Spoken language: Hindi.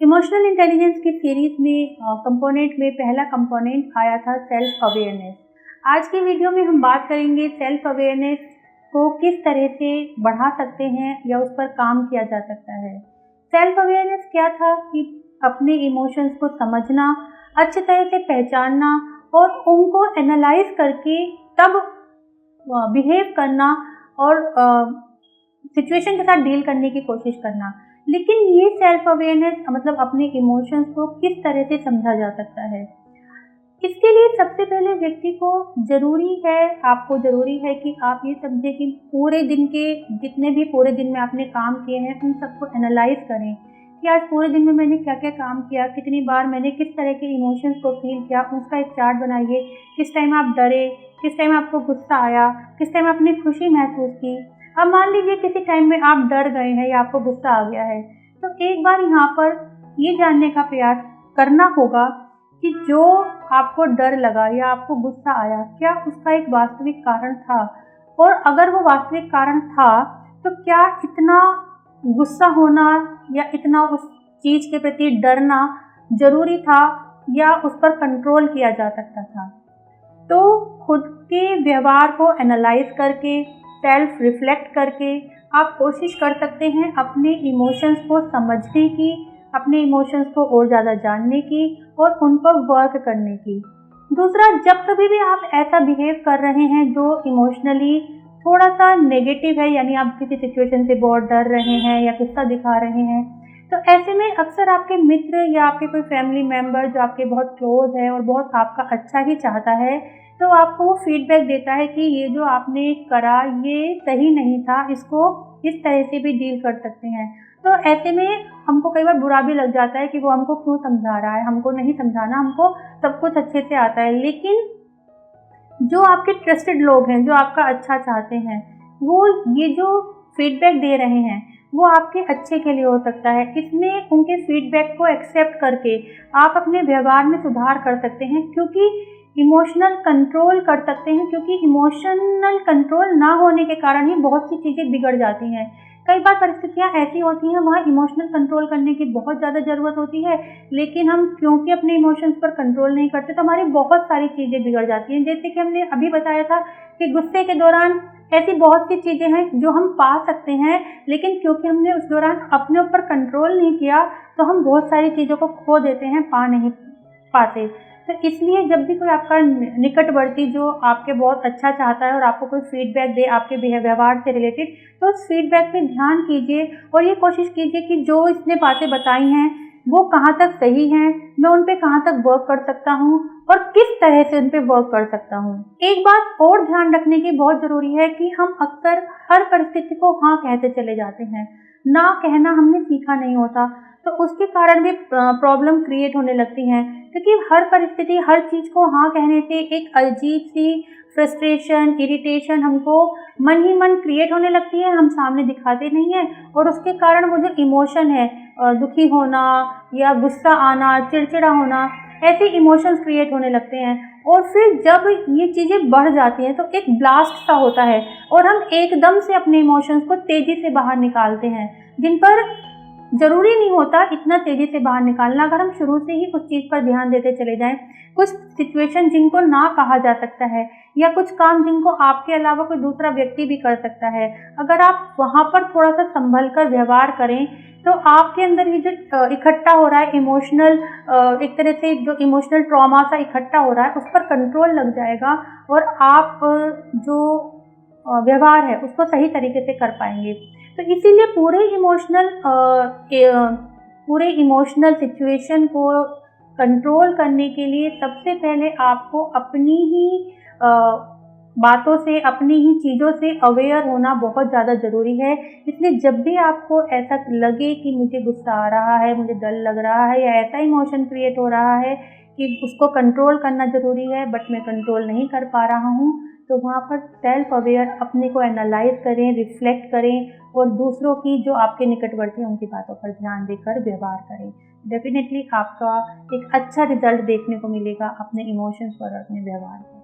इमोशनल इंटेलिजेंस की सीरीज में कंपोनेंट में पहला कंपोनेंट आया था सेल्फ अवेयरनेस। आज की वीडियो में हम बात करेंगे सेल्फ अवेयरनेस को किस तरह से बढ़ा सकते हैं या उस पर काम किया जा सकता है। सेल्फ अवेयरनेस क्या था कि अपने इमोशंस को समझना, अच्छी तरह से पहचानना और उनको एनालाइज करके तब बिहेव करना और सिचुएशन के साथ डील करने की कोशिश करना। लेकिन ये सेल्फ अवेयरनेस मतलब अपने इमोशंस को किस तरह से समझा जा सकता है, इसके लिए सबसे पहले व्यक्ति को आपको ज़रूरी है कि आप ये समझें कि पूरे दिन के जितने भी पूरे दिन में आपने काम किए हैं उन सबको एनालाइज करें कि आज पूरे दिन में मैंने क्या क्या काम किया, कितनी बार मैंने किस तरह के इमोशंस को फील किया, उसका एक चार्ट बनाइए। किस टाइम आप डरे, किस टाइम आपको गुस्सा आया, किस टाइम आपने खुशी महसूस की। अब मान लीजिए किसी टाइम में आप डर गए हैं या आपको गुस्सा आ गया है, तो एक बार यहाँ पर ये जानने का प्रयास करना होगा कि जो आपको डर लगा या आपको गुस्सा आया, क्या उसका एक वास्तविक कारण था, और अगर वो वास्तविक कारण था तो क्या इतना गुस्सा होना या इतना उस चीज़ के प्रति डरना ज़रूरी था या उस पर कंट्रोल किया जा सकता था। तो खुद के व्यवहार को एनालाइज करके, सेल्फ रिफ्लेक्ट करके आप कोशिश कर सकते हैं अपने इमोशंस को समझने की, अपने इमोशंस को और ज़्यादा जानने की और उन पर वर्क करने की। दूसरा, जब कभी भी आप ऐसा बिहेव कर रहे हैं जो इमोशनली थोड़ा सा नेगेटिव है, यानी आप किसी सिचुएशन से बहुत डर रहे हैं या गुस्सा दिखा रहे हैं, तो ऐसे में अक्सर आपके मित्र या आपके कोई फैमिली मेम्बर जो आपके बहुत क्लोज है और बहुत आपका अच्छा ही चाहता है, तो आपको वो फीडबैक देता है कि ये जो आपने करा ये सही नहीं था, इसको इस तरह से भी डील कर सकते हैं। तो ऐसे में हमको कई बार बुरा भी लग जाता है कि वो हमको क्यों समझा रहा है, हमको नहीं समझाना, हमको सब कुछ अच्छे से आता है। लेकिन जो आपके ट्रस्टेड लोग हैं, जो आपका अच्छा चाहते हैं, वो ये जो फीडबैक दे रहे हैं वो आपके अच्छे के लिए हो सकता है। इसमें उनके फीडबैक को एक्सेप्ट करके आप अपने व्यवहार में सुधार कर सकते हैं, क्योंकि इमोशनल कंट्रोल कर सकते हैं, क्योंकि इमोशनल कंट्रोल ना होने के कारण ही बहुत सी चीज़ें बिगड़ जाती हैं। कई बार परिस्थितियाँ ऐसी होती हैं वहाँ इमोशनल कंट्रोल करने की बहुत ज़्यादा ज़रूरत होती है, लेकिन हम क्योंकि अपने इमोशंस पर कंट्रोल नहीं करते तो हमारी बहुत सारी चीज़ें बिगड़ जाती हैं। जैसे कि हमने अभी बताया था कि गुस्से के दौरान ऐसी बहुत सी चीज़ें हैं जो हम पा सकते हैं, लेकिन क्योंकि हमने उस दौरान अपने ऊपर कंट्रोल नहीं किया तो हम बहुत सारी चीज़ों को खो देते हैं, पा नहीं पाते। तो इसलिए जब भी कोई आपका निकटवर्ती जो आपके बहुत अच्छा चाहता है और आपको कोई फीडबैक दे आपके व्यवहार से रिलेटेड, तो उस फीडबैक पे ध्यान कीजिए और ये कोशिश कीजिए कि जो इसने बातें बताई हैं वो कहाँ तक सही हैं, मैं उन पे कहाँ तक वर्क कर सकता हूँ और किस तरह से उन पे वर्क कर सकता हूँ। एक बात और ध्यान रखने की बहुत ज़रूरी है कि हम अक्सर हर परिस्थिति को हाँ कहते चले जाते हैं, ना कहना हमने सीखा नहीं होता, तो उसके कारण भी प्रॉब्लम क्रिएट होने लगती हैं, क्योंकि हर परिस्थिति, हर चीज़ को हाँ कहने से एक अजीब सी फ्रस्ट्रेशन, इरिटेशन हमको मन ही मन क्रिएट होने लगती है, हम सामने दिखाते नहीं हैं और उसके कारण वो जो इमोशन है, दुखी होना या गुस्सा आना, चिड़चिड़ा होना, ऐसे इमोशंस क्रिएट होने लगते हैं। और फिर जब ये चीज़ें बढ़ जाती हैं तो एक ब्लास्ट सा होता है और हम एकदम से अपने इमोशंस को तेज़ी से बाहर निकालते हैं, जिन पर ज़रूरी नहीं होता इतना तेज़ी से बाहर निकालना। अगर हम शुरू से ही उस चीज़ पर ध्यान देते चले जाएं, कुछ सिचुएशन जिनको ना कहा जा सकता है या कुछ काम जिनको आपके अलावा कोई दूसरा व्यक्ति भी कर सकता है, अगर आप वहाँ पर थोड़ा सा संभल कर व्यवहार करें तो आपके अंदर ये जो इकट्ठा हो रहा है इमोशनल, एक तरह से जो इमोशनल ट्रॉमा सा इकट्ठा हो रहा है, उस पर कंट्रोल लग जाएगा और आप जो व्यवहार है उसको सही तरीके से कर पाएंगे। तो इसीलिए पूरे इमोशनल सिचुएशन को कंट्रोल करने के लिए सबसे पहले आपको अपनी ही बातों से, अपनी ही चीज़ों से अवेयर होना बहुत ज़्यादा ज़रूरी है। इसलिए जब भी आपको ऐसा लगे कि मुझे गुस्सा आ रहा है, मुझे डर लग रहा है या ऐसा इमोशन क्रिएट हो रहा है कि उसको कंट्रोल करना ज़रूरी है बट मैं कंट्रोल नहीं कर पा रहा हूँ, तो वहाँ पर सेल्फ अवेयर अपने को एनालाइज करें, रिफ्लेक्ट करें और दूसरों की जो आपके निकटवर्ती हैं उनकी बातों पर ध्यान देकर व्यवहार करें। डेफिनेटली आपका एक अच्छा रिजल्ट देखने को मिलेगा अपने इमोशंस पर और अपने व्यवहार पर।